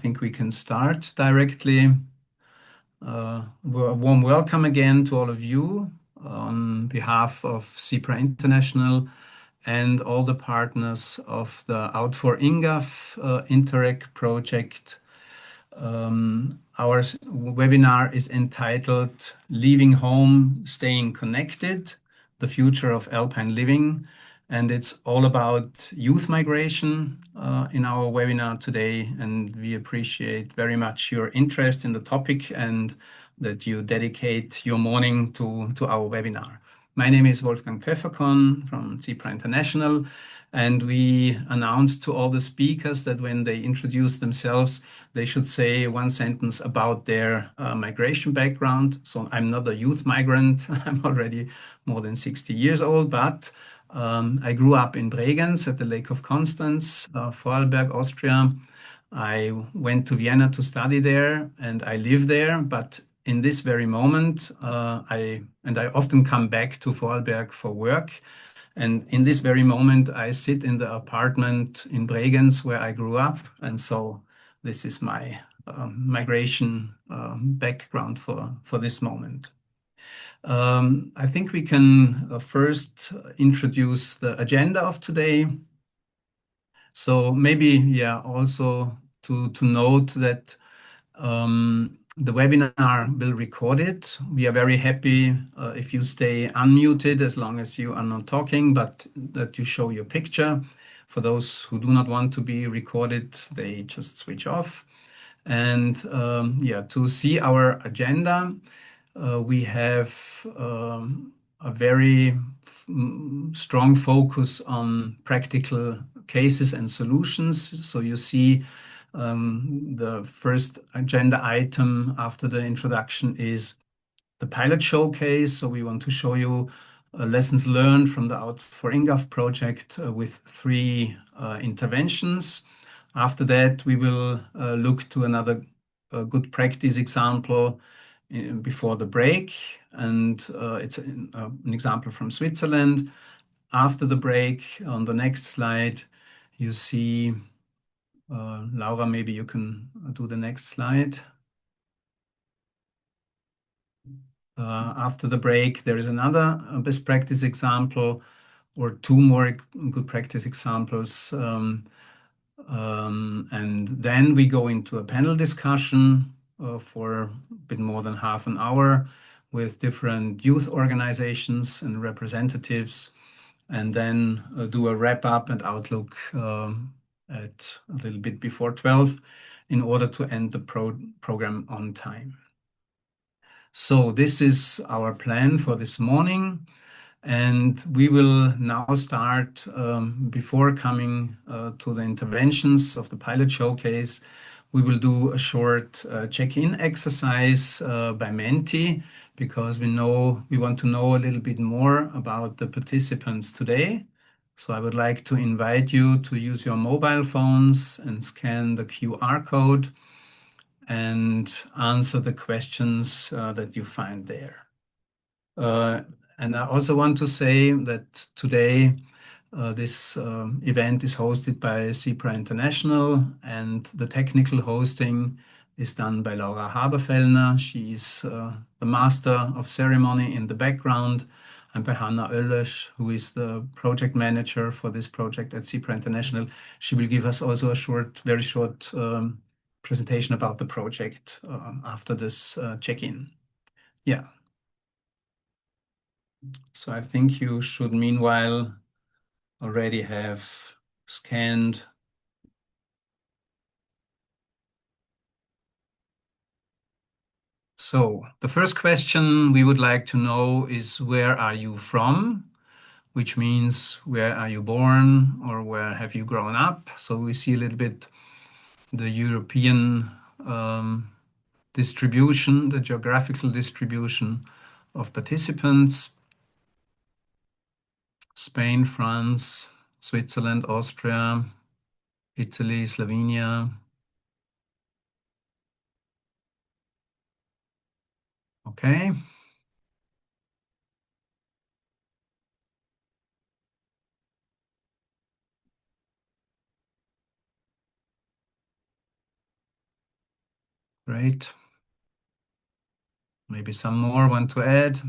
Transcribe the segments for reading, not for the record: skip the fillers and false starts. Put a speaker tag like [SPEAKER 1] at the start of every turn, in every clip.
[SPEAKER 1] think we can start directly. A warm welcome again to all of you on behalf of CEPRA International and all the partners of the Out for INGAF Interreg project. Our webinar is entitled Leaving Home, Staying Connected, the Future of Alpine Living. And it's all about youth migration in our webinar today. And we appreciate very much your interest in the topic and that you dedicate your morning to our webinar. My name is Wolfgang Pfefferkorn from CEPRA International. And we announced to all the speakers that when they introduce themselves, they should say one sentence about their migration background. So I'm not a youth migrant. I'm already more than 60 years old, but I grew up in Bregenz at the Lake of Constance, Vorarlberg, Austria. I went to Vienna to study there and I live there, but in this very moment, I often come back to Vorarlberg for work. And in this very moment, I sit in the apartment in Bregenz where I grew up. And so this is my migration background for this moment. I think we can first introduce the agenda of today. So maybe, also to note that the webinar will record it. We are very happy if you stay unmuted as long as you are not talking, but that you show your picture. For those who do not want to be recorded, they just switch off. And to see our agenda, we have a very strong focus on practical cases and solutions. So you see the first agenda item after the introduction is the pilot showcase. So we want to show you lessons learned from the Out for INGAF project with three interventions. After that, we will look to another good practice example before the break, and it's an example from Switzerland. After the break, on the next slide, you see Laura, maybe you can do the next slide. After the break, there is another best practice example or two more good practice examples. And then we go into a panel discussion for a bit more than half an hour with different youth organizations and representatives, and then do a wrap up and outlook at a little bit before 12 in order to end the program on time. So this is our plan for this morning, and we will now start before coming to the interventions of the pilot showcase. We will do a short check-in exercise by Menti because we want to know a little bit more about the participants today. So I would like to invite you to use your mobile phones and scan the QR code and answer the questions that you find there. And I also want to say that today this event is hosted by CEPRA International, and the technical hosting is done by Laura Haberfellner. She is the master of ceremony in the background, and by Hanna Oehlers, who is the project manager for this project at CEPRA International. She will give us also a very short presentation about the project after this check-in. Yeah. So I think you should meanwhile already have scanned. So the first question we would like to know is, where are you from? Which means, where are you born or where have you grown up? So we see a little bit the European distribution, the geographical distribution of participants. Spain, France, Switzerland, Austria, Italy, Slovenia. Okay. Great. Maybe some more want to add?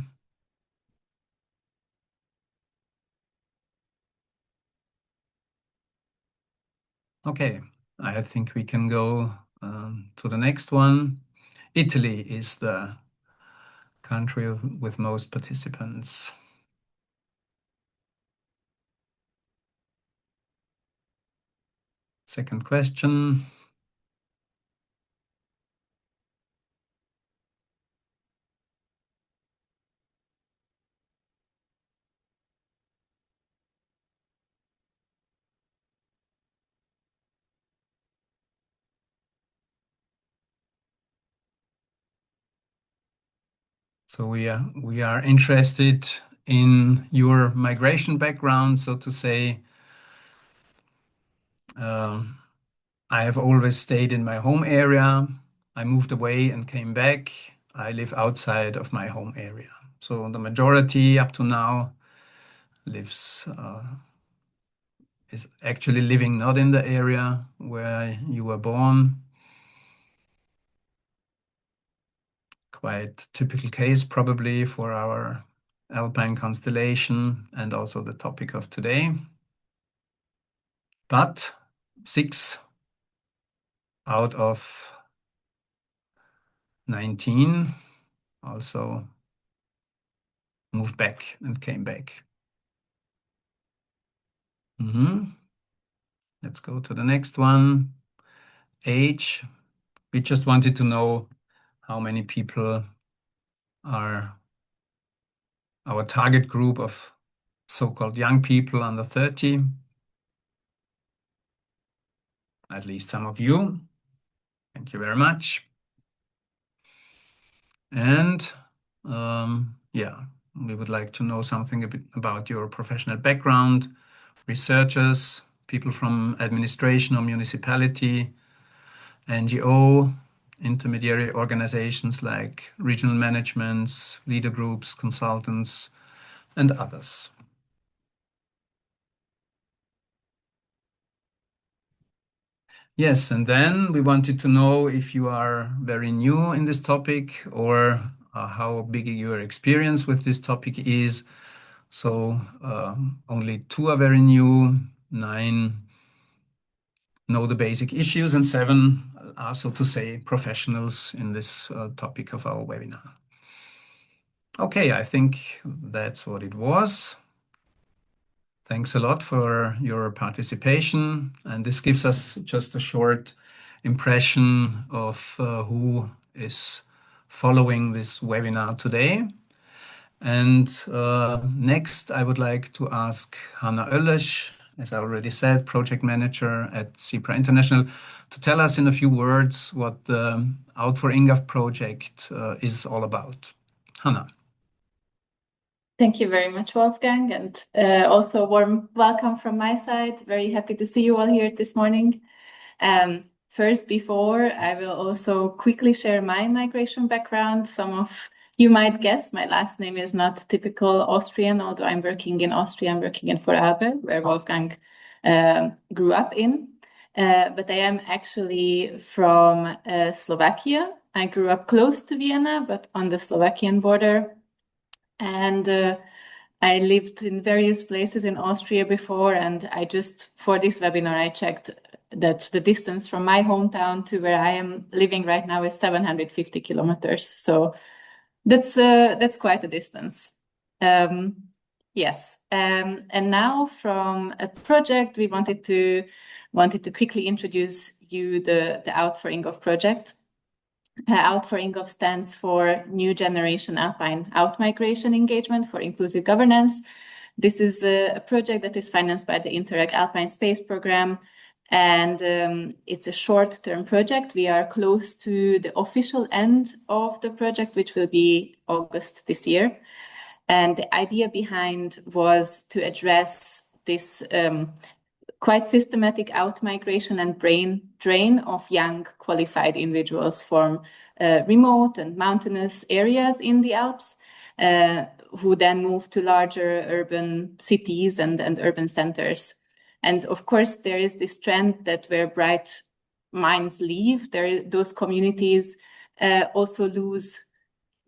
[SPEAKER 1] Okay, I think we can go to the next one. Italy is the country with most participants. Second question. So we are interested in your migration background, so to say. I have always stayed in my home area. I moved away and came back. I live outside of my home area. So the majority up to now lives is actually living not in the area where you were born. Quite typical case probably for our Alpine constellation and also the topic of today. But 6 out of 19 also moved back and came back. Let's go to the next one. Age. We just wanted to know how many people are our target group of so-called young people under 30. At least some of you. Thank you very much. And yeah, we would like to know something a bit about your professional background, researchers, people from administration or municipality, NGO, intermediary organizations like regional managements, leader groups, consultants, and others. Yes, and then we wanted to know if you are very new in this topic or how big your experience with this topic is. So only 2 are very new, 9 know the basic issues, and 7 are, so to say, professionals in this topic of our webinar. Okay, I think that's what it was. Thanks a lot for your participation, and this gives us just a short impression of who is following this webinar today. And next, I would like to ask Hanna Oellesch, as I already said, project manager at Cembra International, to tell us in a few words what the Out for INGAF project is all about. Hanna.
[SPEAKER 2] Thank you very much, Wolfgang, and also warm welcome from my side. Very happy to see you all here this morning. First, before I will also quickly share my migration background. Some of you might guess my last name is not typical Austrian, although I'm working in Austria. I'm working in Vorarlberg, where Wolfgang grew up in. But I am actually from Slovakia. I grew up close to Vienna, but on the Slovakian border. And I lived in various places in Austria before, and I just, for this webinar, I checked that the distance from my hometown to where I am living right now is 750 kilometers. So that's quite a distance. Yes. And now from a project, we wanted to quickly introduce you the Out for INGAF project. Out for INGAF stands for New Generation Alpine Outmigration Engagement for Inclusive Governance. This is a project that is financed by the Interreg Alpine Space Program, and it's a short-term project. We are close to the official end of the project, which will be August this year. And the idea behind was to address this quite systematic outmigration and brain drain of young qualified individuals from remote and mountainous areas in the Alps, who then move to larger urban cities and urban centers. And of course, there is this trend that where bright minds leave, those communities also lose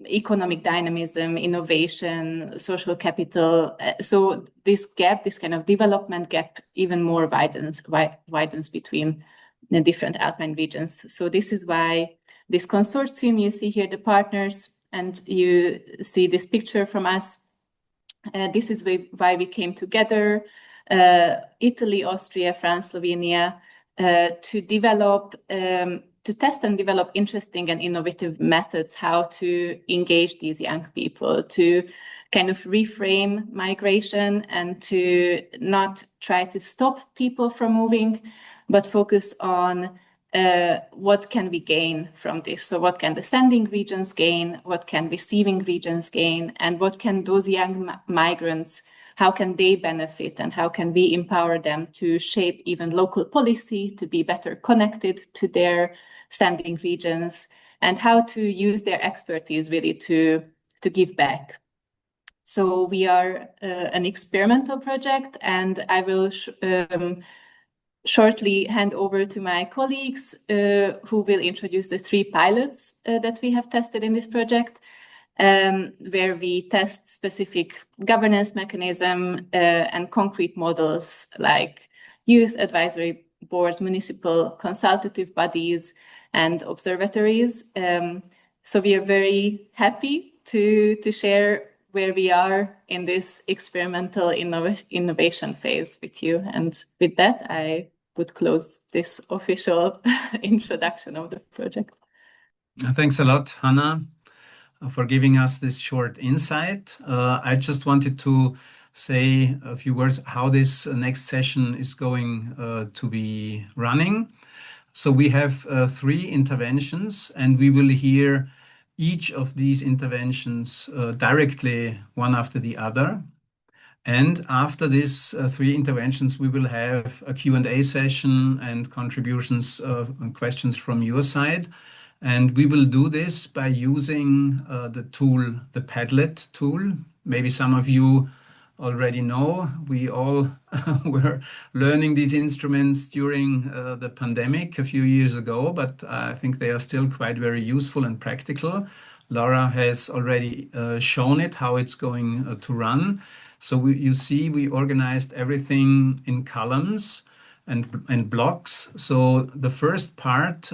[SPEAKER 2] economic dynamism, innovation, social capital. So this gap, this kind of development gap, even more widens between the different Alpine regions. So this is why this consortium, you see here the partners, and you see this picture from us. This is why we came together, Italy, Austria, France, Slovenia, to develop, to test and develop interesting and innovative methods how to engage these young people, to kind of reframe migration and to not try to stop people from moving, but focus on what can we gain from this? So what can the sending regions gain? What can receiving regions gain? And what can those young migrants, how can they benefit? And how can we empower them to shape even local policy, to be better connected to their sending regions, and how to use their expertise really to give back? So we are an experimental project, and I will shortly hand over to my colleagues who will introduce the 3 pilots that we have tested in this project, where we test specific governance mechanism and concrete models like youth advisory boards, municipal consultative bodies, and observatories. So we are very happy to share where we are in this experimental innovation phase with you. And with that, I would close this official introduction of the project.
[SPEAKER 1] Thanks a lot, Hannah, for giving us this short insight. I just wanted to say a few words how this next session is going to be running. So we have 3 interventions, and we will hear each of these interventions directly one after the other. And after these 3 interventions, we will have a Q&A session and contributions and questions from your side. And we will do this by using the tool, the Padlet tool. Maybe some of you already know. We all were learning these instruments during the pandemic a few years ago, but I think they are still quite very useful and practical. Laura has already shown it, how it's going to run. So you see, we organized everything in columns and blocks. So the first part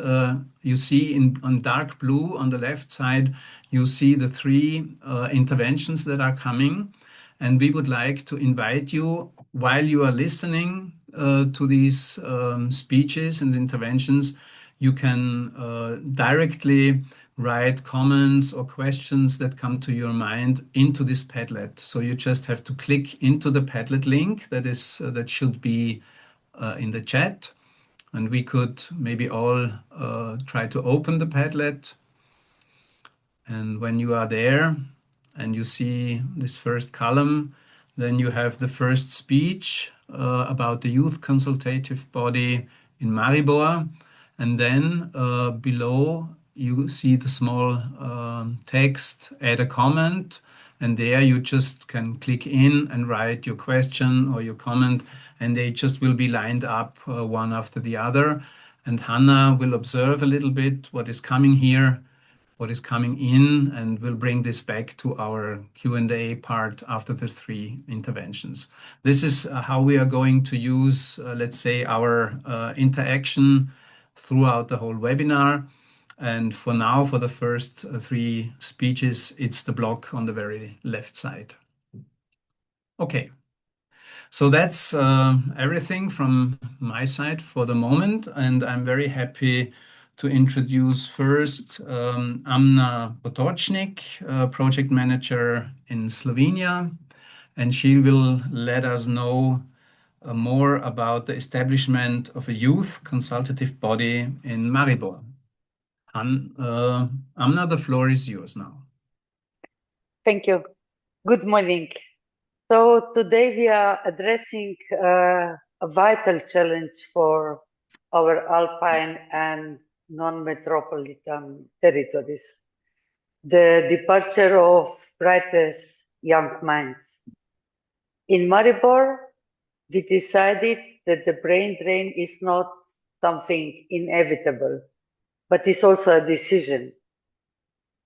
[SPEAKER 1] you see on dark blue on the left side, you see the 3 interventions that are coming. And we would like to invite you, while you are listening to these speeches and interventions, you can directly write comments or questions that come to your mind into this Padlet. So you just have to click into the Padlet link that should be in the chat. And we could maybe all try to open the Padlet. And when you are there and you see this first column, then you have the first speech about the youth consultative body in Maribor. And then below you see the small text, add a comment. And there you just can click in and write your question or your comment, and they just will be lined up one after the other. And Hannah will observe a little bit what is coming here, what is coming in, and we'll bring this back to our Q&A part after the 3 interventions. This is how we are going to use, let's say, our interaction throughout the whole webinar. And for now, for the first 3 speeches, it's the block on the very left side. Okay. So that's everything from my side for the moment, and I'm very happy to introduce first Anna Potočnik, project manager in Slovenia, and she will let us know more about the establishment of a youth consultative body in Maribor. Anna, the floor is yours now.
[SPEAKER 3] Thank you. Good morning. So today we are addressing a vital challenge for our Alpine and non-metropolitan territories, the departure of brightest young minds. In Maribor, we decided that the brain drain is not something inevitable, but it's also a decision.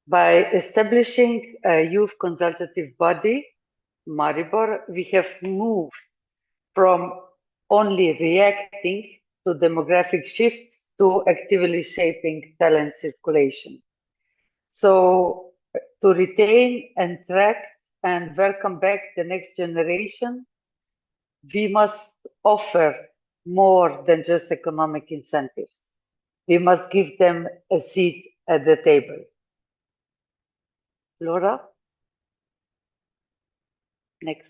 [SPEAKER 3] By establishing a youth consultative body, Maribor, we have moved from only reacting to demographic shifts to actively shaping talent circulation. So to retain, attract, and welcome back the next generation, we must offer more than just economic incentives. We must give them a seat at the table. Laura? Next.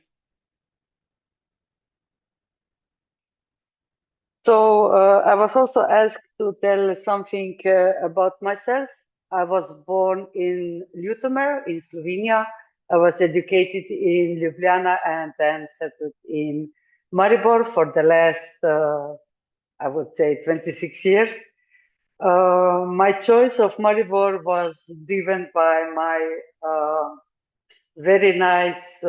[SPEAKER 3] So I was also asked to tell something about myself. I was born in Ljutomer in Slovenia. I was educated in Ljubljana and then settled in Maribor for the last, I would say, 26 years. My choice of Maribor was driven by my very nice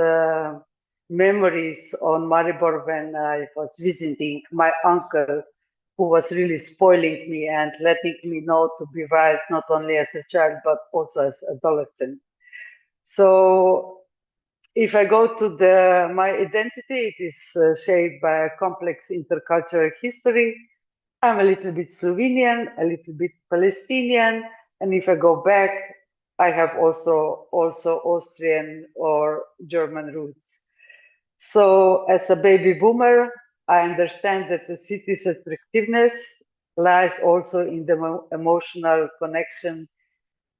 [SPEAKER 3] memories on Maribor when I was visiting my uncle, who was really spoiling me and letting me know to be wild, not only as a child, but also as adolescent. So if I go to my identity, it is shaped by a complex intercultural history. I'm a little bit Slovenian, a little bit Palestinian, and if I go back, I have also Austrian or German roots. So as a baby boomer, I understand that the city's attractiveness lies also in the emotional connection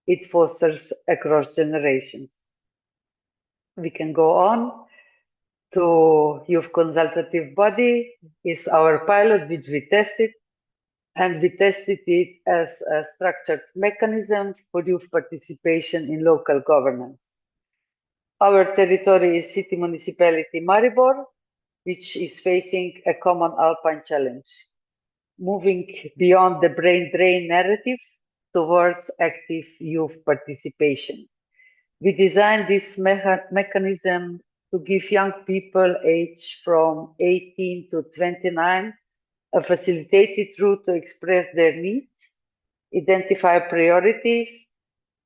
[SPEAKER 3] it fosters across generations. We can go on to Youth Consultative Body is our pilot which we tested, and we tested it as a structured mechanism for youth participation in local governance. Our territory is city municipality Maribor, which is facing a common Alpine challenge, moving beyond the brain drain narrative towards active youth participation. We designed this mechanism to give young people aged from 18 to 29 a facilitated route to express their needs, identify priorities,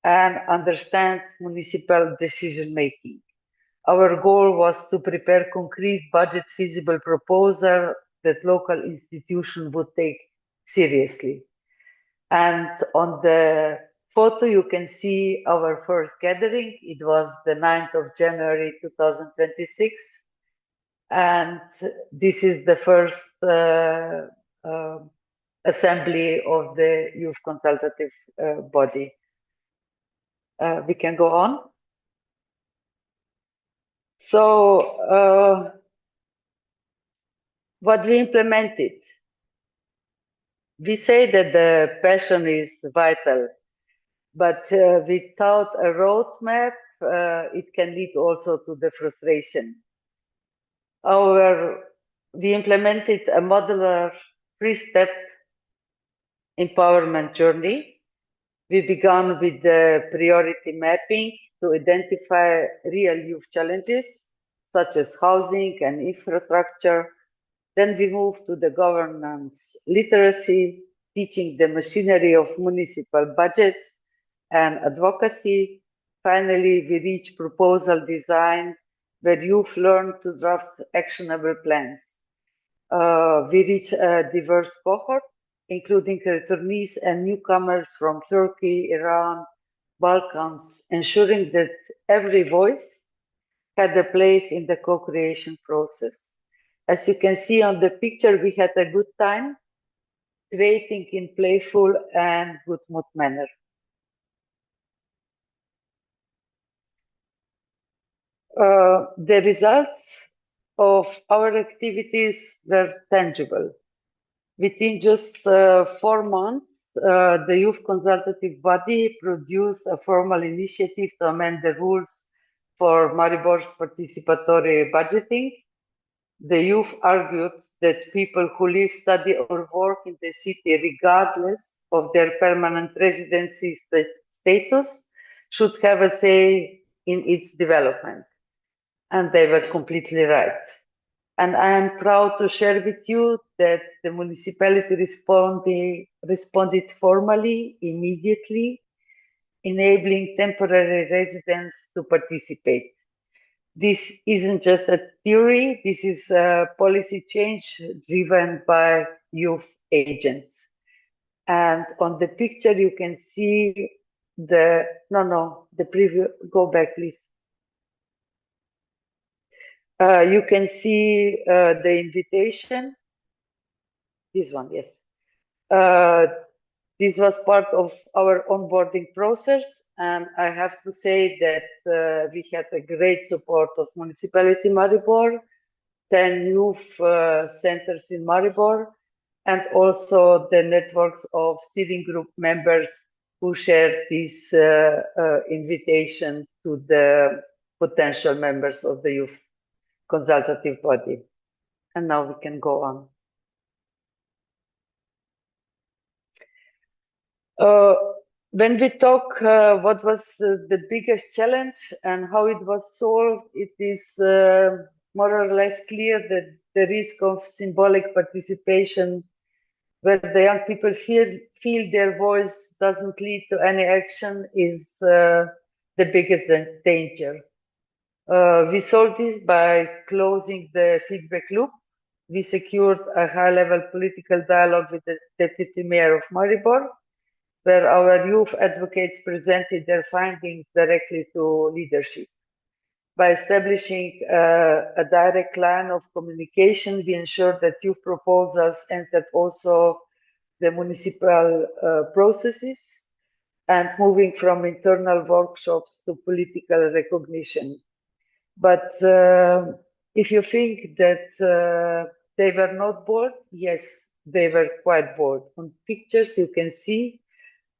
[SPEAKER 3] and understand municipal decision-making. Our goal was to prepare concrete budget-feasible proposal that local institutions would take seriously. And on the photo, you can see our first gathering. It was the 9th of January 2026. And this is the first assembly of the Youth Consultative Body. We can go on. So what we implemented, we say that the passion is vital, but without a roadmap, it can lead also to the frustration. We implemented a modular three-step empowerment journey. We began with the priority mapping to identify real youth challenges, such as housing and infrastructure. Then we moved to the governance literacy, teaching the machinery of municipal budgets and advocacy. Finally, we reached proposal design, where youth learn to draft actionable plans. We reach a diverse cohort, including returnees and newcomers from Turkey, Iran, Balkans, ensuring that every voice had a place in the co-creation process. As you can see on the picture, we had a good time creating in playful and good mood manner. The results of our activities were tangible. Within just 4 months, the Youth Consultative Body produced a formal initiative to amend the rules for Maribor's participatory budgeting. The youth argued that people who live, study, or work in the city, regardless of their permanent residency status, should have a say in its development. And they were completely right. And I am proud to share with you that the municipality responded formally, immediately, enabling temporary residents to participate. This isn't just a theory, this is a policy change driven by youth agents. And on the picture, you can see the preview, go back, please. You can see the invitation. This one, yes. This was part of our onboarding process, and I have to say that we had a great support of Municipality Maribor, 10 youth centers in Maribor, and also the networks of steering group members who shared this invitation to the potential members of the youth consultative body. And now we can go on. When we talk what was the biggest challenge and how it was solved, it is more or less clear that the risk of symbolic participation, where the young people feel their voice doesn't lead to any action, is the biggest danger. We solved this by closing the feedback loop. We secured a high-level political dialogue with the Deputy Mayor of Maribor, where our youth advocates presented their findings directly to leadership. By establishing a direct line of communication, we ensured that youth proposals entered also the municipal processes and moving from internal workshops to political recognition. But if you think that they were not bored, yes, they were quite bored. On pictures, you can see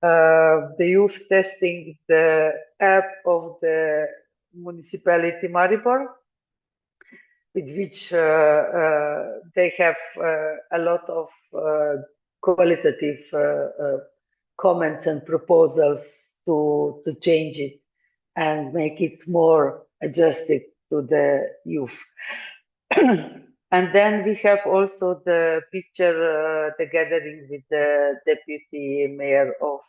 [SPEAKER 3] the youth testing the app of the Municipality Maribor, with which they have a lot of qualitative comments and proposals to change it and make it more adjusted to the youth. And then we have also the picture, the gathering with the Deputy Mayor of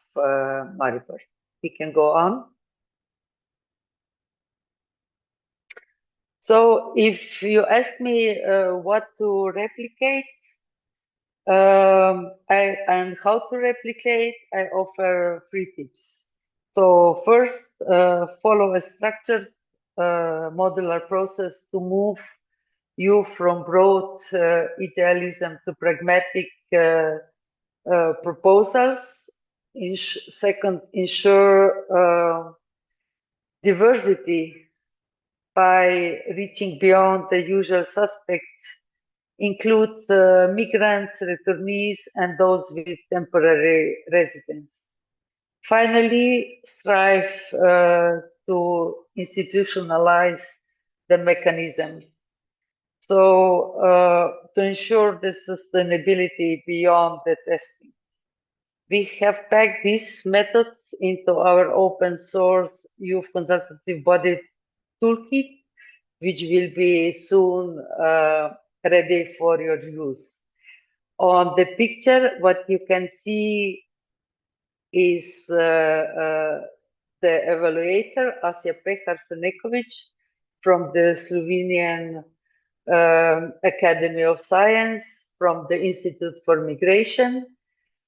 [SPEAKER 3] Maribor. We can go on. So if you ask me what to replicate and how to replicate, I offer 3 tips. So first, follow a structured modular process to move you from broad idealism to pragmatic proposals. Second, ensure diversity by reaching beyond the usual suspects, include migrants, returnees, and those with temporary residence. Finally, strive to institutionalize the mechanism. So to ensure the sustainability beyond the testing. We have packed these methods into our open source youth consultative body toolkit, which will be soon ready for your use. On the picture, what you can see is the evaluator, Asja Pehar-Senekovic, from the Slovenian Academy of Science, from the Institute for Migration.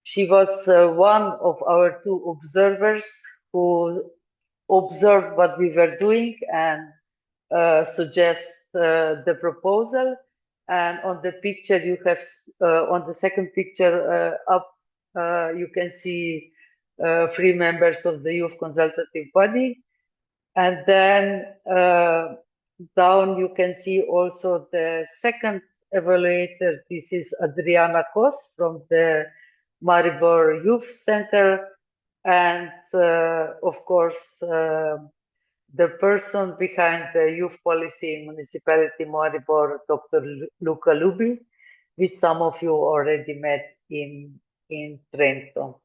[SPEAKER 3] She was one of our 2 observers who observed what we were doing and suggest the proposal. And on the picture you have, on the second picture up, you can see 3 members of the youth consultative body. And then down you can see also the second evaluator. This is Adriana Kos from the Maribor Youth Center. And of course, the person behind the youth policy in Municipality Maribor, Dr. Luca Lubi, which some of you already met in Trento.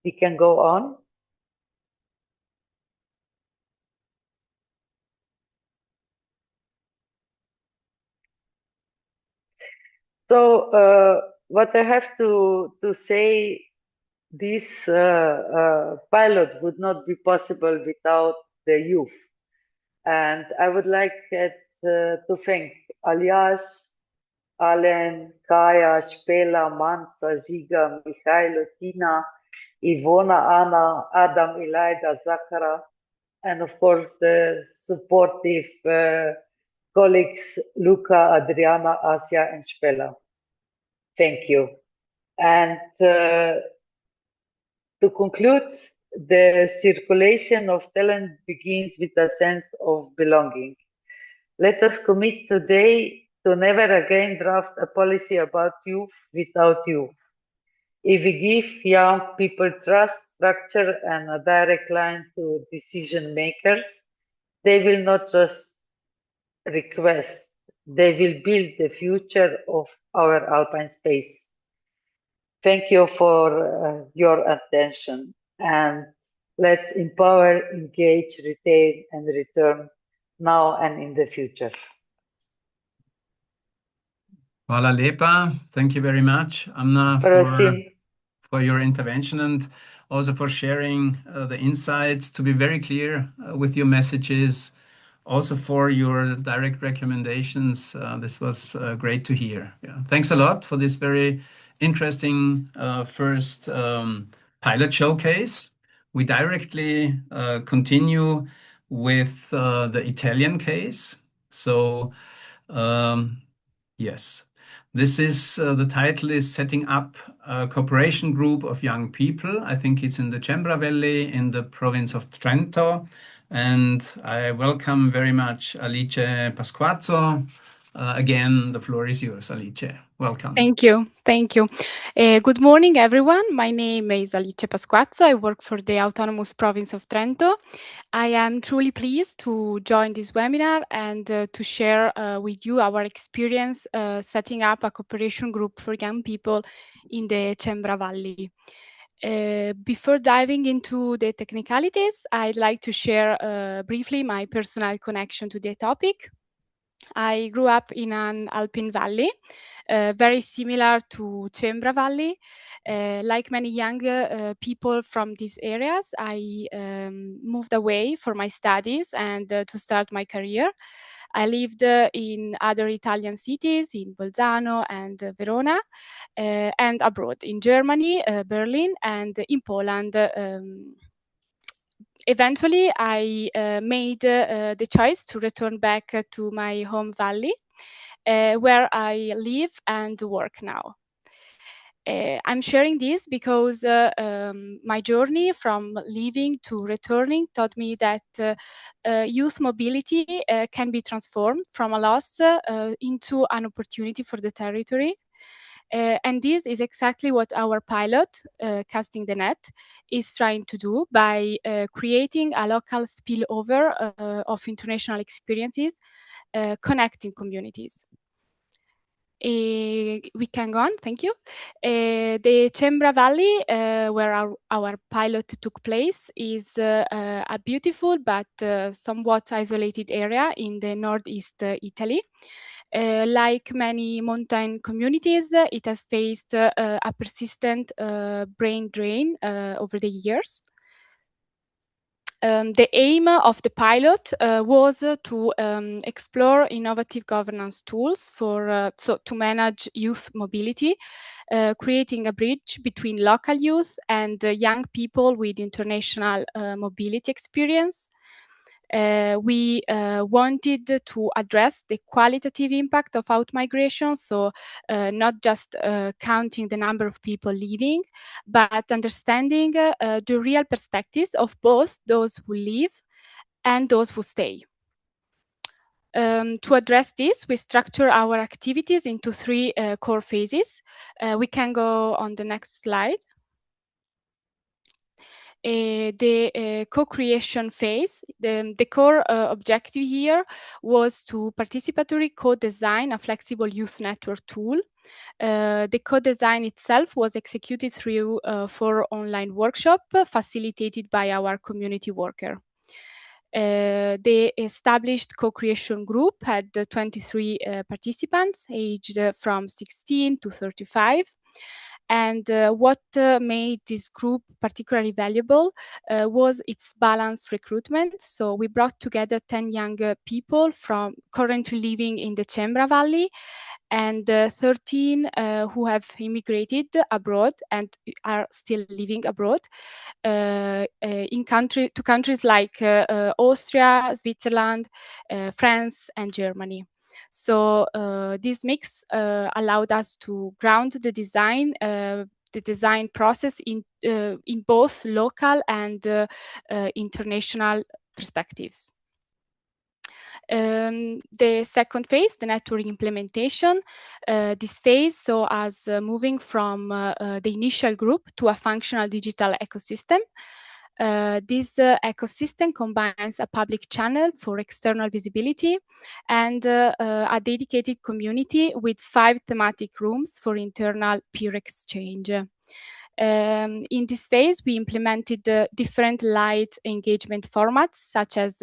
[SPEAKER 3] We can go on. So what I have to say, this pilot would not be possible without the youth. And I would like to thank Aljaž, Alen, Kaja, Špela, Manca, Žiga, Mihailo, Tina, Ivona, Anna, Adam, Ilaida, Zahara, and of course the supportive colleagues Luca, Adriana, Asia, and Špela. Thank you. And to conclude, the circulation of talent begins with a sense of belonging. Let us commit today to never again draft a policy about youth without youth. If we give young people trust, structure, and a direct line to decision makers, they will not just request, they will build the future of our Alpine space. Thank you for your attention, and let's empower, engage, retain, and return now and in the future.
[SPEAKER 1] Hvala lepa. Thank you very much, Anna, for your intervention and also for sharing the insights, to be very clear with your messages, also for your direct recommendations. This was great to hear. Yeah. Thanks a lot for this very interesting first pilot showcase. We directly continue with the Italian case. So, yes. This is the title is Setting Up a Cooperation Group of Young People. I think it's in the Cembra Valley in the province of Trento. And I welcome very much Alice Pasquazzo. Again, the floor is yours, Alice. Welcome.
[SPEAKER 4] Thank you. Thank you. Good morning, everyone. My name is Alice Pasquazzo. I work for the Autonomous Province of Trento. I am truly pleased to join this webinar and to share with you our experience setting up a cooperation group for young people in the Cembra Valley. Before diving into the technicalities, I'd like to share briefly my personal connection to the topic. I grew up in an Alpine valley, very similar to Cembra Valley. Like many young people from these areas, I moved away for my studies and to start my career. I lived in other Italian cities, in Bolzano and Verona, and abroad in Germany, Berlin, and in Poland. Eventually, I made the choice to return back to my home valley, where I live and work now. I'm sharing this because my journey from leaving to returning taught me that youth mobility can be transformed from a loss into an opportunity for the territory. And this is exactly what our pilot, Casting the Net, is trying to do by creating a local spillover of international experiences, connecting communities. We can go on, thank you. The Cembra Valley, where our pilot took place, is a beautiful but somewhat isolated area in the northeast Italy. Like many mountain communities, it has faced a persistent brain drain over the years. The aim of the pilot was to explore innovative governance tools for to manage youth mobility, creating a bridge between local youth and young people with international mobility experience. We wanted to address the qualitative impact of outmigration, so not just counting the number of people leaving, but understanding the real perspectives of both those who leave and those who stay. To address this, we structure our activities into three core phases. We can go on the next slide. The co-creation phase, the core objective here was to participatory co-design a flexible youth network tool. The co-design itself was executed through 4 online workshops facilitated by our community worker. The established co-creation group had 23 participants aged from 16 to 35. And what made this group particularly valuable was its balanced recruitment. So we brought together 10 young people from currently living in the Cembra Valley, and 13 who have immigrated abroad and are still living abroad to countries like Austria, Switzerland, France, and Germany. So this mix allowed us to ground the design process in both local and international perspectives. The second phase, the network implementation, this phase saw us moving from the initial group to a functional digital ecosystem. This ecosystem combines a public channel for external visibility and a dedicated community with 5 thematic rooms for internal peer exchange. In this phase, we implemented different light engagement formats, such as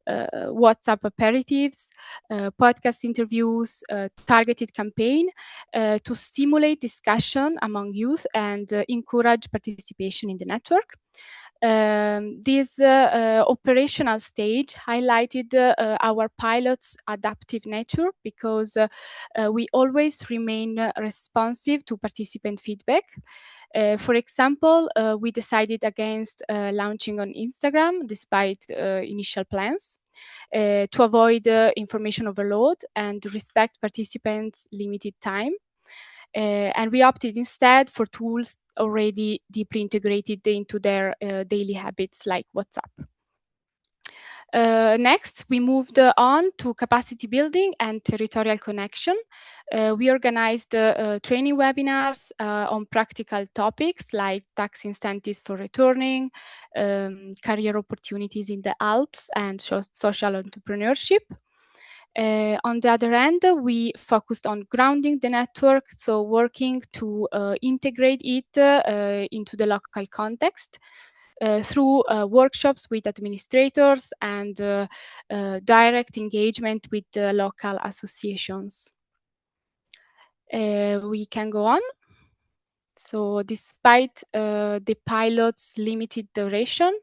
[SPEAKER 4] WhatsApp aperitives, podcast interviews, targeted campaign to stimulate discussion among youth and encourage participation in the network. This operational stage highlighted our pilot's adaptive nature because we always remain responsive to participant feedback. For example, we decided against launching on Instagram despite initial plans to avoid information overload and respect participants' limited time. And we opted instead for tools already deeply integrated into their daily habits, like WhatsApp. Next, we moved on to capacity building and territorial connection. We organized training webinars on practical topics like tax incentives for returning, career opportunities in the Alps, and social entrepreneurship. On the other hand, we focused on grounding the network, so working to integrate it into the local context through workshops with administrators and direct engagement with the local associations. We can go on. So despite the pilot's limited duration,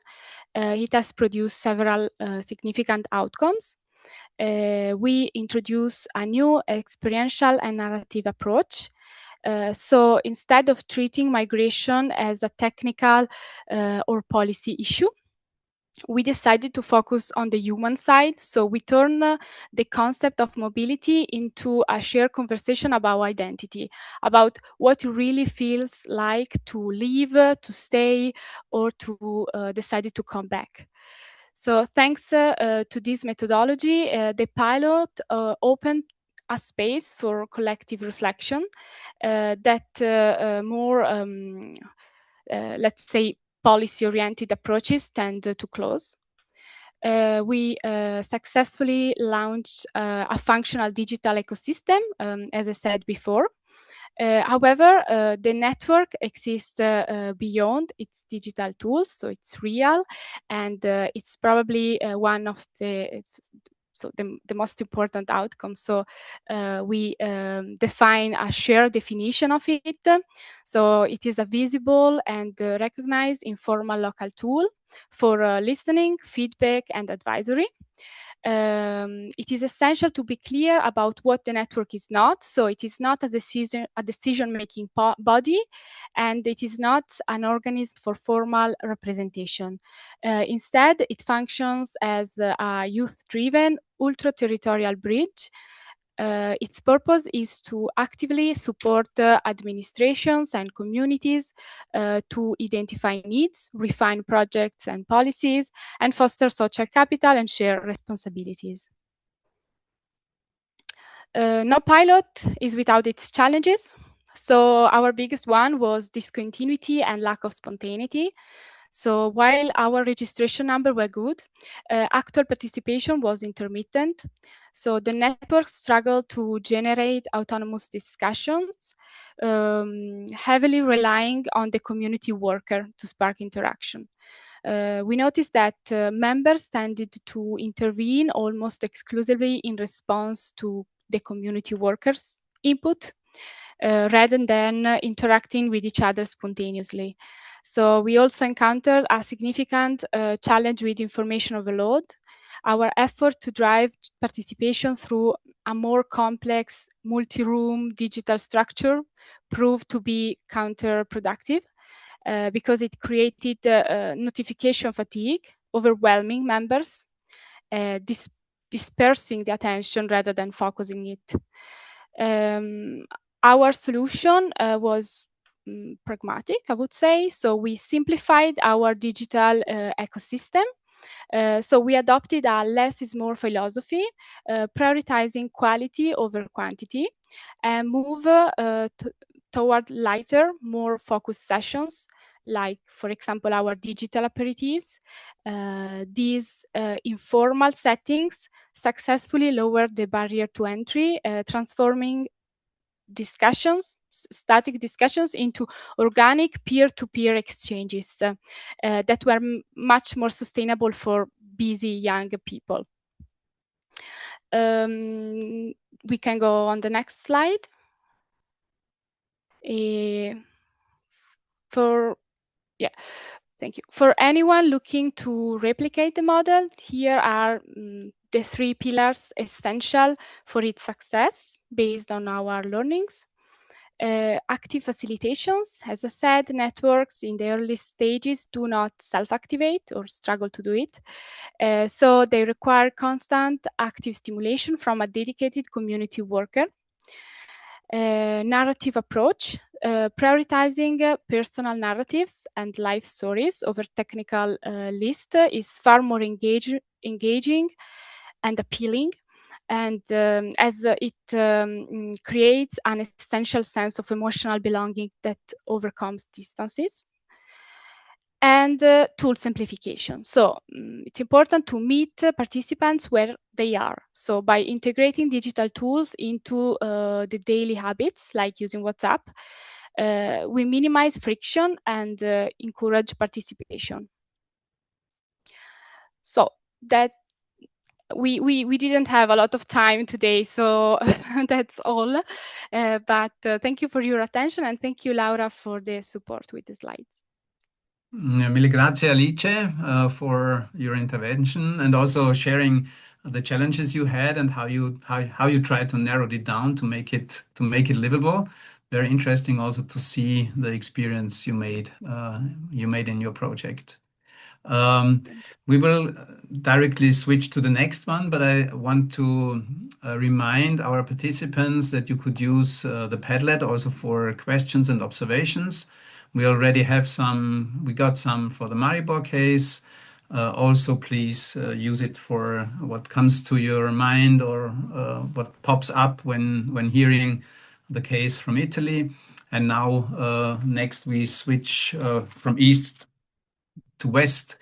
[SPEAKER 4] it has produced several significant outcomes. We introduce a new experiential and narrative approach. So instead of treating migration as a technical or policy issue, we decided to focus on the human side. So we turn the concept of mobility into a shared conversation about identity, about what it really feels like to leave, to stay, or to decide to come back. So thanks to this methodology, the pilot opened a space for collective reflection that more, let's say, policy-oriented approaches tend to close. We successfully launched a functional digital ecosystem, as I said before. However, the network exists beyond its digital tools, so it's real, and it's probably one of the most important outcome. So we define a shared definition of it. So it is a visible and recognized informal local tool for listening, feedback, and advisory. It is essential to be clear about what the network is not. So it is not a decision-making body, and it is not an organism for formal representation. Instead, it functions as a youth-driven, ultra-territorial bridge. Its purpose is to actively support administrations and communities to identify needs, refine projects and policies, and foster social capital and share responsibilities. No pilot is without its challenges. So our biggest one was discontinuity and lack of spontaneity. So while our registration numbers were good, actual participation was intermittent. So the network struggled to generate autonomous discussions, heavily relying on the community worker to spark interaction. we noticed that members tended to intervene almost exclusively in response to the community workers' input, rather than interacting with each other spontaneously. So we also encountered a significant challenge with information overload. Our effort to drive participation through a more complex multi-room digital structure proved to be counterproductive because it created notification fatigue, overwhelming members, dispersing the attention rather than focusing it. Our solution was pragmatic, I would say. So we simplified our digital ecosystem. So we adopted a less is more philosophy, prioritizing quality over quantity, and move toward lighter, more focused sessions, like, for example, our digital aperitifs. These informal settings successfully lowered the barrier to entry, transforming static discussions into organic peer-to-peer exchanges that were much more sustainable for busy young people. We can go on the next slide. Thank you. For anyone looking to replicate the model, here are the 3 pillars essential for its success based on our learnings. Active facilitations, as I said, networks in the early stages do not self-activate or struggle to do it. So they require constant active stimulation from a dedicated community worker. Narrative approach, prioritizing personal narratives and life stories over technical list is far more engaging and appealing, and as it creates an essential sense of emotional belonging that overcomes distances. And tool simplification. So it's important to meet participants where they are. So by integrating digital tools into the daily habits, like using WhatsApp, we minimize friction and encourage participation. So that we didn't have a lot of time today, so that's all. But thank you for your attention, and thank you, Laura, for the support with the slides.
[SPEAKER 1] Mille grazie, Alice, for your intervention and also sharing the challenges you had and how you tried to narrow it down to make it livable. Very interesting also to see the experience you made in your project. We will directly switch to the next one, but I want to remind our participants that you could use the Padlet also for questions and observations. We already have some, we got some for the Maribor case. Also, please use it for what comes to your mind or what pops up when hearing the case from Italy. And now next we switch from east to west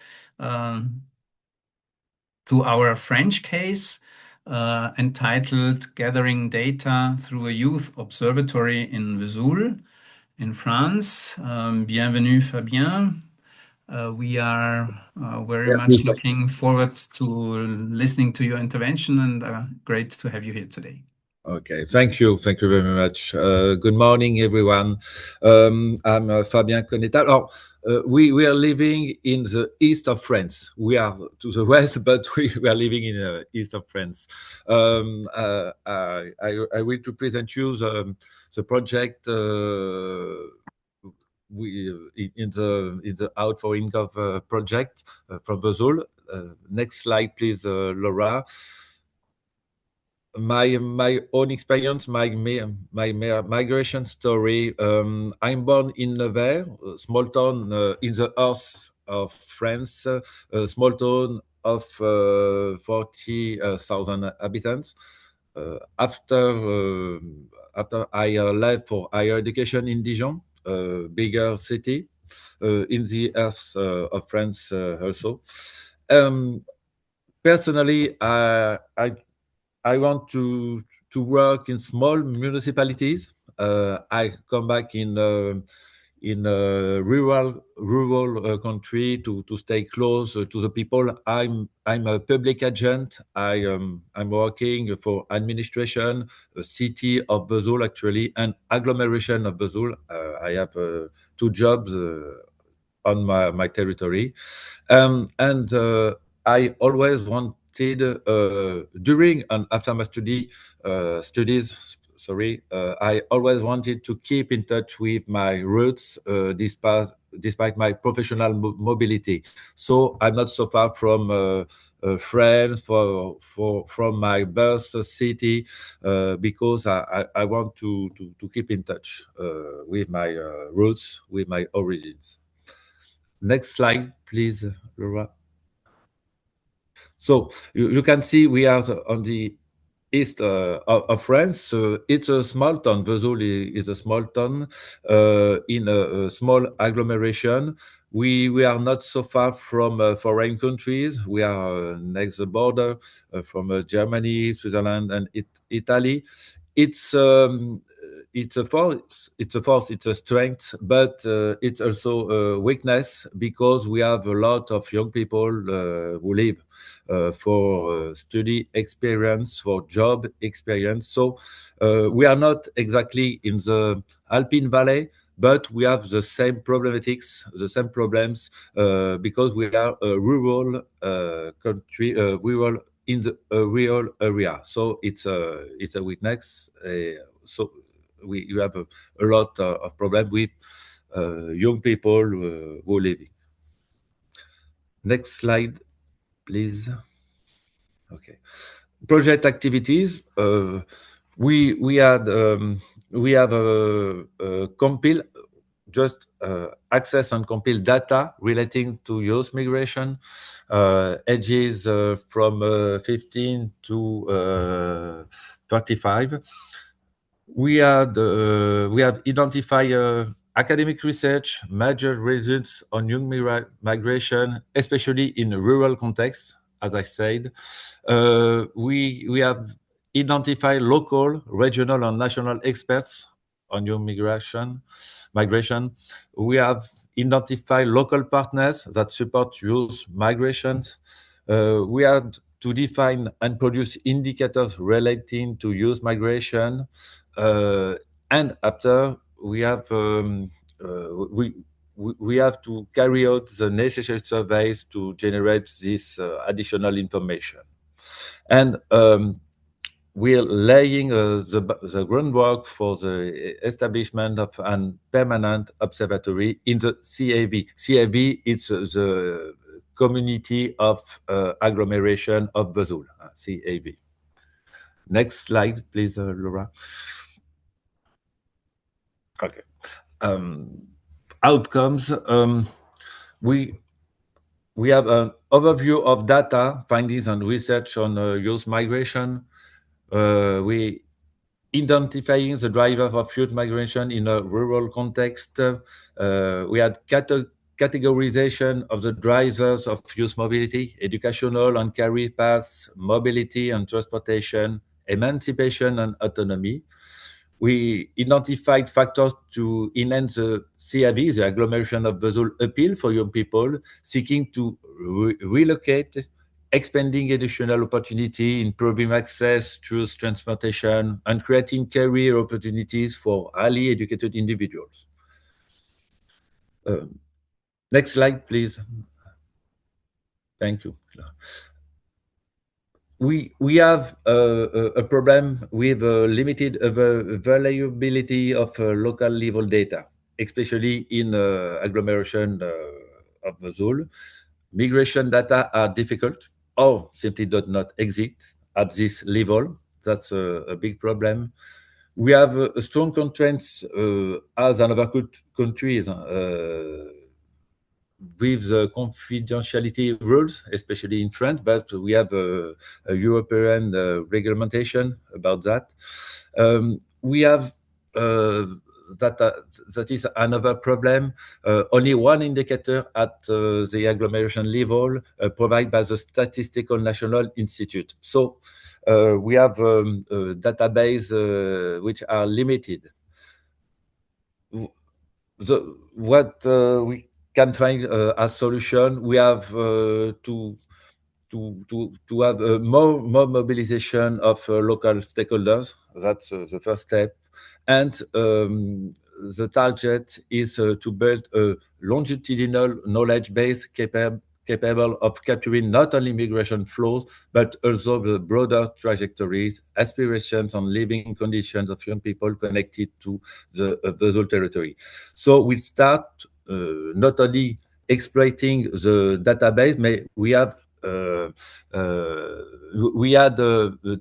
[SPEAKER 1] to our French case entitled Gathering Data Through a Youth Observatory in Vesoul in France. Bienvenue, Fabien. We are very much looking forward to listening to your intervention, and great to have you here today.
[SPEAKER 5] Okay, thank you very much. Good morning, everyone. I'm Fabien Connetal. We are living in the east of France. We are to the west, but we are living in the east of France. I will to present you the project in the outpouring of project from Vesoul. Next slide, please, Laura. My own experience, my migration story. I'm born in Nevers, a small town in the north of France, a small town of 40,000 inhabitants. After I left for higher education in Dijon, a bigger city in the east of France also. Personally, I want to work in small municipalities. I come back in in a rural country to stay close to the people. I'm a public agent. I'm working for administration, the city of Vesoul actually, and agglomeration of Vesoul. I have 2 jobs on my territory, and I always wanted during and after my studies. Sorry, I always wanted to keep in touch with my roots, despite my professional mobility. So I'm not so far from friends from my birth city, because I want to keep in touch with my roots, with my origins. Next slide, please, Laura. So you can see we are on the east of France. It's a small town. Vesoul is a small town in a small agglomeration. We are not so far from foreign countries. We are next the border from Germany, Switzerland, and Italy. It's a force, it's a strength, but it's also a weakness, because we have a lot of young people who live for study experience, for job experience. So we are not exactly in the Alpine Valley, but we have the same problematics, the same problems, because we are a rural country, rural in the rural area. So it's a weakness. So you have a lot of problem with young people who living. Next slide, please. Okay. Project activities. We have compile, just access and compile data relating to youth migration, ages from 15 to 35. We have identified academic research, major results on young migration, especially in a rural context, as I said. We have identified local, regional, and national experts on young migration. We have identified local partners that support youth migrations. We had to define and produce indicators relating to youth migration. And after, we have we have to carry out the necessary surveys to generate this additional information. And we're laying the groundwork for the establishment of a permanent observatory in the CAV. CAV is the Community of Agglomeration of Vesoul, CAV. Next slide, please, Laura. Okay. Outcomes. We have an overview of data, findings, and research on youth migration. We identifying the drivers of youth migration in a rural context. We had categorization of the drivers of youth mobility: educational and career paths, mobility and transportation, emancipation and autonomy. We identified factors to enhance the CAV, the agglomeration of Vesoul appeal for young people seeking to relocate, expanding additional opportunity, improving access through transportation, and creating career opportunities for highly educated individuals. Next slide, please. Thank you. We have a problem with limited availability of local level data, especially in agglomeration of Vesoul. Migration data are difficult or simply do not exist at this level. That's a big problem. We have strong constraints as another countries with the confidentiality rules, especially in France, but we have a European regulation about that. We have that is another problem. Only one indicator at the agglomeration level provided by the Statistical National Institute. So we have a database which are limited. what we can find as solution, we have to have more mobilization of local stakeholders. That's the first step. And the target is to build a longitudinal knowledge base capable of capturing not only migration flows, but also the broader trajectories, aspirations, and living conditions of young people connected to the Vesoul territory. So we start not only exploiting the database, but we had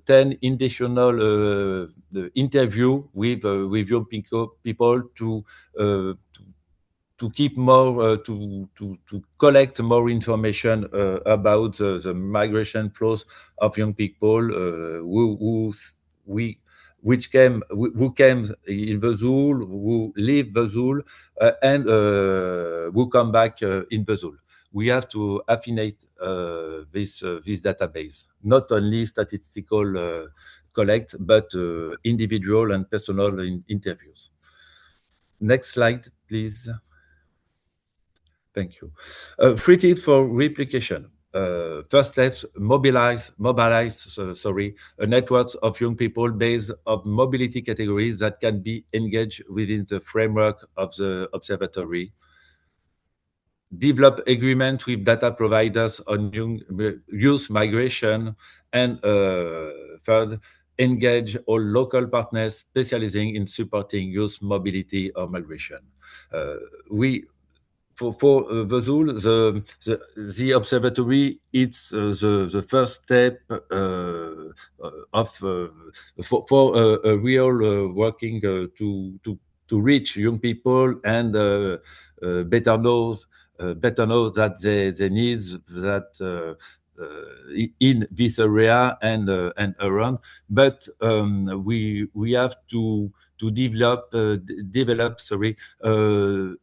[SPEAKER 5] 10 additional interview with young people to keep more to collect more information about the migration flows of young people who came in Vesoul, who leave Vesoul, and who come back in Vesoul. We have to affinate this database, not only statistical collect, but individual and personal interviews. Next slide, please. Thank you. Free tips for replication. First steps, mobilize a network of young people based on mobility categories that can be engaged within the framework of the observatory. Develop agreement with data providers on youth migration, and third, engage all local partners specializing in supporting youth mobility or migration. For Vesoul, the observatory, it's the first step for a real working to reach young people and better know that they needs that in this area and around. But we have to develop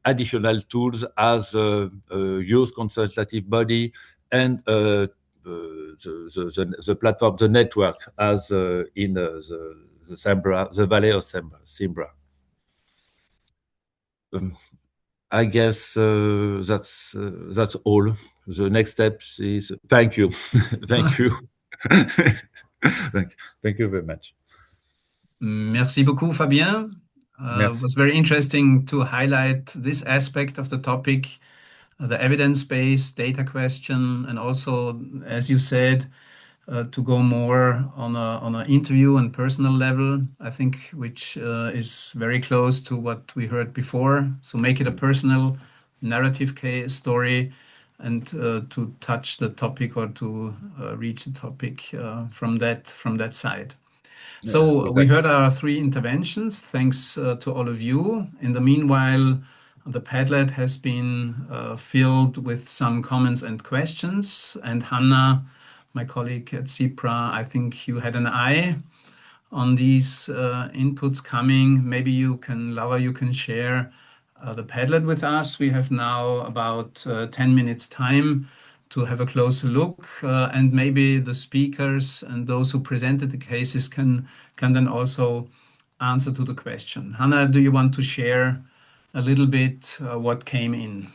[SPEAKER 5] additional tools as youth consultative body and the platform, the network, as in the Cembra, the Valley of Cembra. I guess that's all. The next step is thank you. Thank you. Thank you very much.
[SPEAKER 1] Merci beaucoup, Fabien. It was very interesting to highlight this aspect of the topic, the evidence-based data question, and also, as you said, to go more on an interview and personal level, I think, which is very close to what we heard before. So make it a personal narrative case story, and to touch the topic or to reach the topic from that side. So we heard our 3 interventions. Thanks to all of you. In the meanwhile, the Padlet has been filled with some comments and questions. And Hannah, my colleague at Cembra, I think you had an eye on these inputs coming. Maybe Laura, you can share the Padlet with us. We have now about 10 minutes time to have a closer look, and maybe the speakers and those who presented the cases can then also answer to the question. Hannah, do you want to share a little bit what came in?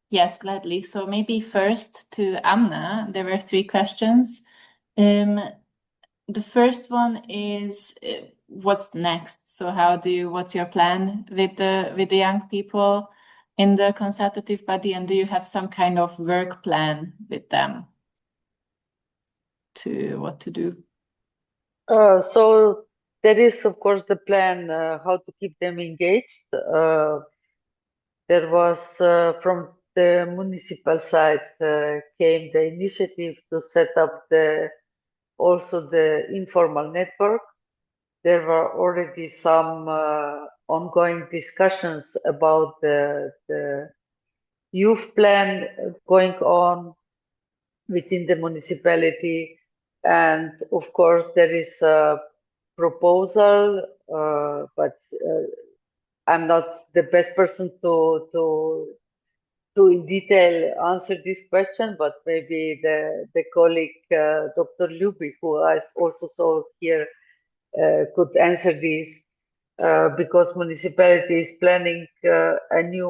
[SPEAKER 2] Yes, gladly. So maybe first to Anna, there were 3 questions. The first one is what's next? So what's your plan with the young people in the consultative body, and do you have some kind of work plan with them to what to do?
[SPEAKER 3] So there is, of course, the plan how to keep them engaged. There was from the municipal side came the initiative to set up also the informal network. There were already some ongoing discussions about the youth plan going on within the municipality. And of course, there is a proposal, but I'm not the best person to in detail answer this question, but maybe the colleague, Dr. Luby, who I also saw here, could answer this. because municipality is planning a new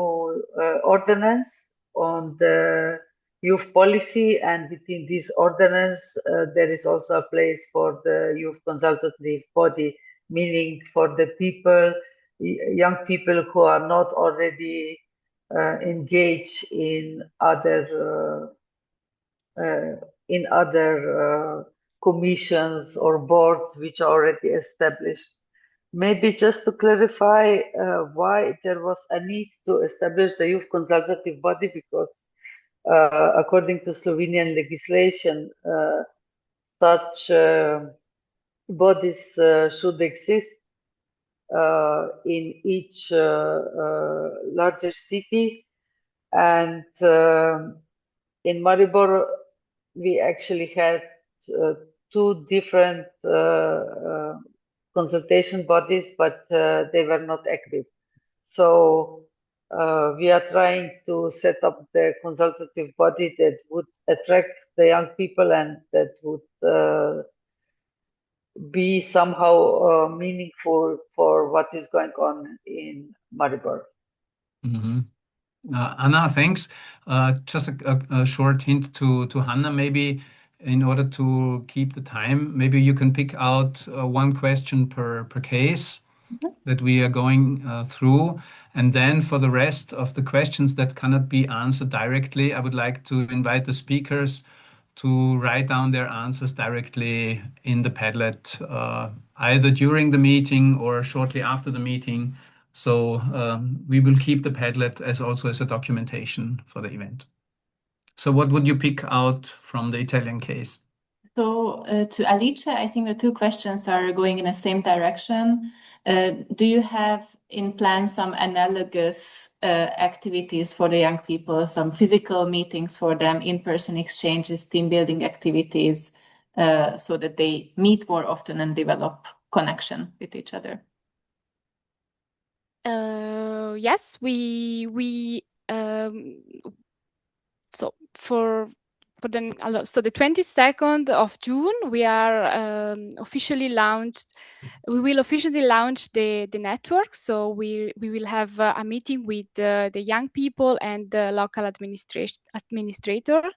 [SPEAKER 3] ordinance on the youth policy, and within this ordinance there is also a place for the youth consultative body, meaning for the people, young people who are not already engaged in other commissions or boards which are already established. Maybe just to clarify why there was a need to establish the youth consultative body, because according to Slovenian legislation, such bodies should exist in each larger city. And in Maribor, we actually had two different consultation bodies, but they were not active. So we are trying to set up the consultative body that would attract the young people and that would be somehow meaningful for what is going on in Maribor.
[SPEAKER 1] Anna, thanks. Just a short hint to Hannah, maybe in order to keep the time, maybe you can pick out one question per case that we are going through. And then for the rest of the questions that cannot be answered directly, I would like to invite the speakers to write down their answers directly in the Padlet, either during the meeting or shortly after the meeting. So we will keep the Padlet as a documentation for the event. So what would you pick out from the Italian case?
[SPEAKER 2] So to Alice, I think the two questions are going in the same direction. Do you have in plan some analogous activities for the young people, some physical meetings for them, in-person exchanges, team building activities, so that they meet more often and develop connection with each other?
[SPEAKER 4] Yes, so for the 22nd of June, we are officially launched. We will officially launch the network. So we will have a meeting with the young people and the local administrator.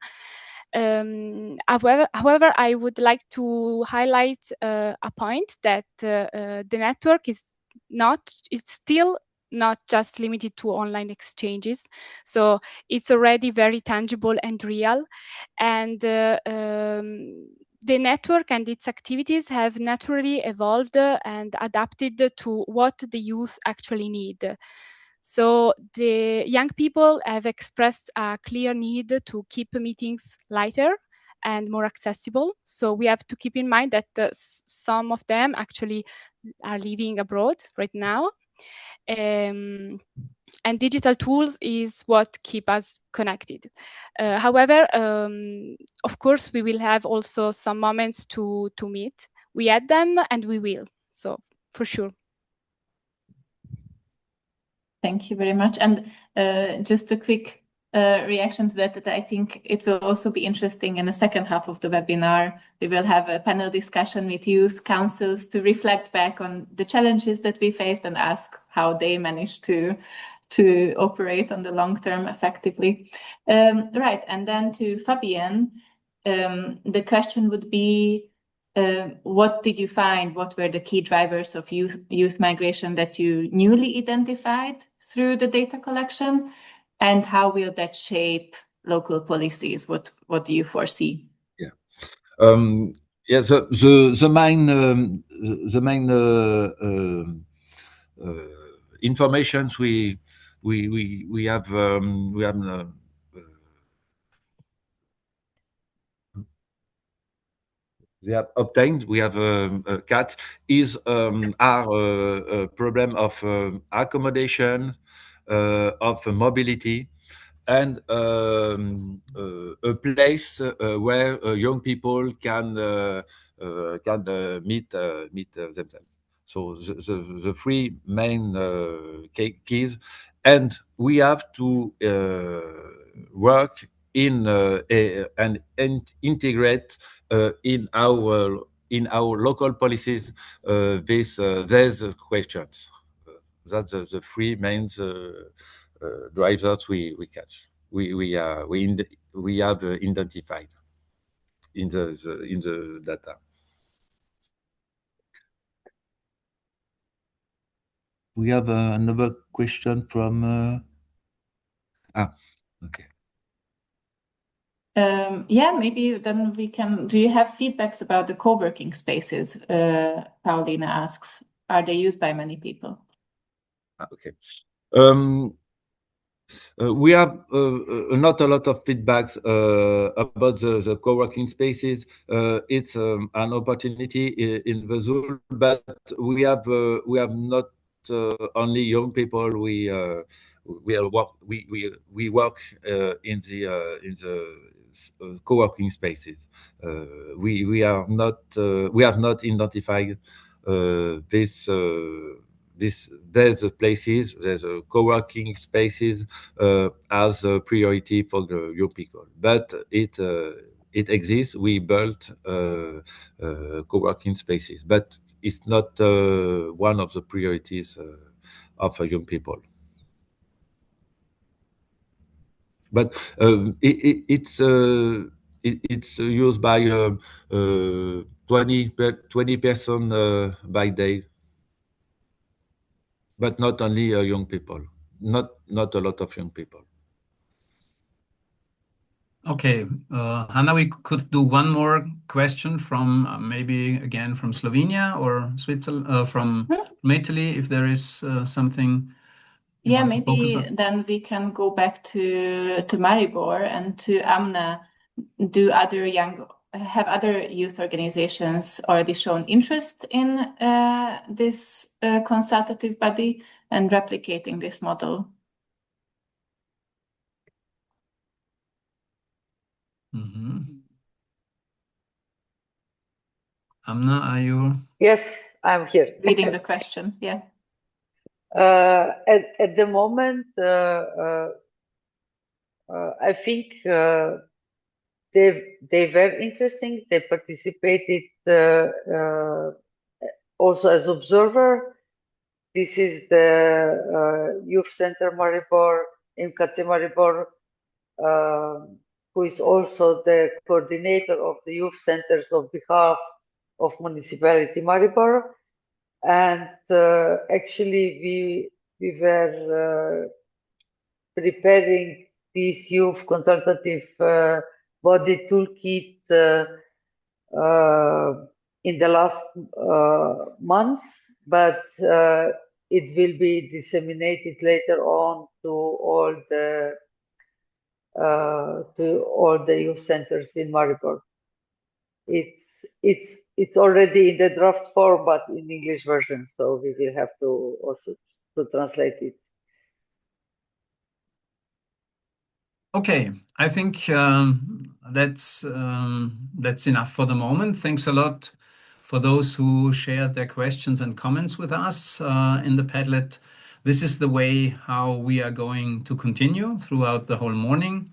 [SPEAKER 4] However, I would like to highlight a point that the network is still not just limited to online exchanges. So it's already very tangible and real. And the network and its activities have naturally evolved and adapted to what the youth actually need. So the young people have expressed a clear need to keep meetings lighter and more accessible. So we have to keep in mind that some of them actually are living abroad right now. And digital tools is what keep us connected. However, of course, we will have also some moments to meet. We had them and we will, so for sure.
[SPEAKER 2] Thank you very much. And just a quick reaction to that I think it will also be interesting in the second half of the webinar. We will have a panel discussion with youth councils to reflect back on the challenges that we faced and ask how they managed to operate on the long term effectively. Right, and then to Fabienne, the question would be, what did you find? What were the key drivers of youth migration that you newly identified through the data collection? And how will that shape local policies? What do you foresee?
[SPEAKER 5] Yeah. The main informations we have they have obtained. We have CAT is our problem of accommodation, of mobility, and a place where young people can meet themselves. So the three main keys, and we have to work in and integrate in our local policies these questions. that's the three main drivers we catch. We have identified in the data. We have another question from. Okay.
[SPEAKER 2] Yeah, maybe then we can. Do you have feedbacks about the co-working spaces? Paulina asks, are they used by many people?
[SPEAKER 5] Okay. We have not a lot of feedbacks about the co-working spaces. It's an opportunity in Vesoul, but we have not only young people. We work in the co-working spaces. We have not identified there's places, there's co-working spaces as a priority for the young people, but it exists. We built co-working spaces, but it's not one of the priorities of young people. But it's used by 20 person by day. But not only young people, not a lot of young people.
[SPEAKER 1] Okay, Hannah, we could do one more question from maybe again from Slovenia or Switzerland, from Italy, if there is something.
[SPEAKER 2] Yeah, maybe then we can go back to Maribor and to Amna. Have other youth organizations already shown interest in this consultative body and replicating this model?
[SPEAKER 1] Amna, are you?
[SPEAKER 3] Yes, I'm here.
[SPEAKER 2] Reading the question, yeah.
[SPEAKER 3] At the moment, I think they were interesting. They participated also as observer. This is the Youth Center Maribor, MKC Maribor, who is also the coordinator of the youth centers on behalf of Municipality Maribor. And actually, we were preparing this youth consultative body toolkit in the last months, but it will be disseminated later on to all the youth centers in Maribor. It's already in the draft form, but in English version, so we will have to also to translate it.
[SPEAKER 1] Okay, I think that's enough for the moment. Thanks a lot for those who shared their questions and comments with us in the Padlet. This is the way how we are going to continue throughout the whole morning.